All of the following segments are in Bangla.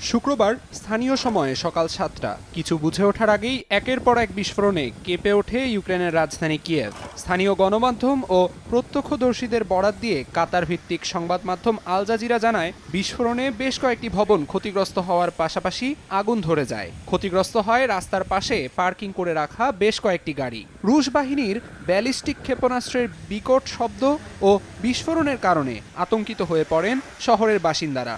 শুক্রবার স্থানীয় সময়ে সকাল ৭টা কিছু বুঝে ওঠার আগেই একের পর এক বিস্ফোরণে কেঁপে ওঠে ইউক্রেনের রাজধানী কিয়েভ। স্থানীয় গণমাধ্যম ও প্রত্যক্ষদর্শীদের বরাত দিয়ে কাতার ভিত্তিক সংবাদ মাধ্যম আল জাজিরা জানায়, বিস্ফোরণে বেশ কয়েকটি ভবন ক্ষতিগ্রস্ত হওয়ার পাশাপাশি আগুন ধরে যায়। ক্ষতিগ্রস্ত হয় রাস্তার পাশে পার্কিং করে রাখা বেশ কয়েকটি গাড়ি। রুশ বাহিনীর ব্যালিস্টিক ক্ষেপণাস্ত্রের বিকট শব্দ ও বিস্ফোরণের কারণে আতঙ্কিত হয়ে পড়েন শহরের বাসিন্দারা।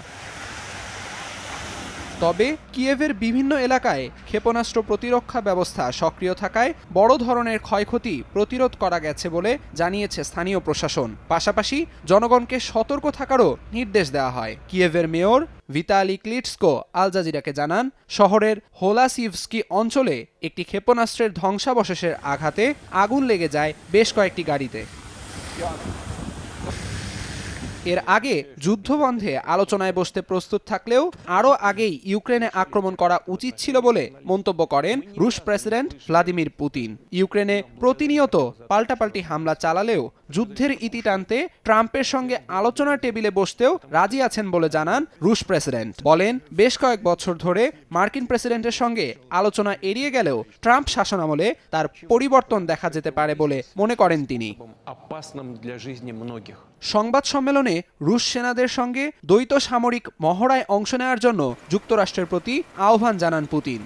তবে কিয়েভের বিভিন্ন এলাকায় ক্ষেপণাস্ত্র প্রতিরক্ষা ব্যবস্থা সক্রিয় থাকায় বড় ধরনের ক্ষয়ক্ষতি প্রতিরোধ করা গেছে বলে জানিয়েছে স্থানীয় প্রশাসন। পাশাপাশি জনগণকে সতর্ক থাকারও নির্দেশ দেওয়া হয়। কিয়েভের মেয়র ভিতালি ক্লিটসকো আল জাজিরাকে জানান, শহরের হোলাসিভস্কি অঞ্চলে একটি ক্ষেপণাস্ত্রের ধ্বংসাবশেষের আঘাতে আগুন লেগে যায় বেশ কয়েকটি গাড়িতে। এর আগে যুদ্ধবন্ধে আলোচনায় বসতে প্রস্তুত থাকলেও আরও আগেই ইউক্রেনে আক্রমণ করা উচিত ছিল বলে মন্তব্য করেন রুশ প্রেসিডেন্ট ভ্লাদিমির পুতিন। ইউক্রেনে প্রতিনিয়ত পাল্টাপাল্টি হামলা চালালেও যুদ্ধের ইতি টানতে ট্রাম্পের সঙ্গে আলোচনার টেবিলে বসতেও রাজি আছেন বলে জানান রুশ প্রেসিডেন্ট। বলেন, বেশ কয়েক বছর ধরে মার্কিন প্রেসিডেন্টের সঙ্গে আলোচনা এড়িয়ে গেলেও ট্রাম্প শাসনামলে তার পরিবর্তন দেখা যেতে পারে বলে মনে করেন তিনি। সংবাদ সম্মেলনে রুশ সেনাদের সঙ্গে দ্বৈত সামরিক মহড়ায় অংশ নেওয়ার জন্য যুক্তরাষ্ট্রের প্রতি আহ্বান জানান পুতিন।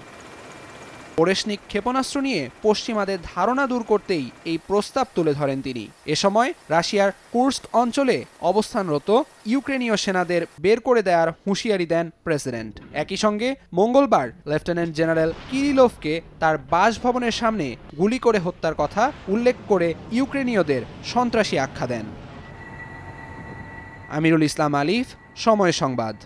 ওরেশনিক ক্ষেপণাস্ত্র নিয়ে পশ্চিমাদের ধারণা দূর করতেই এই প্রস্তাব তুলে ধরেন তিনি। এ সময় রাশিয়ার কুর্স্ক অঞ্চলে অবস্থানরত ইউক্রেনীয় সেনাদের বের করে দেওয়ার হুঁশিয়ারি দেন প্রেসিডেন্ট। একই সঙ্গে মঙ্গলবার লেফটেন্যান্ট জেনারেল কিরিলোভকে তার বাসভবনের সামনে গুলি করে হত্যার কথা উল্লেখ করে ইউক্রেনীয়দের সন্ত্রাসী আখ্যা দেন। আমিরুল ইসলাম আলিফ, সময় সংবাদ।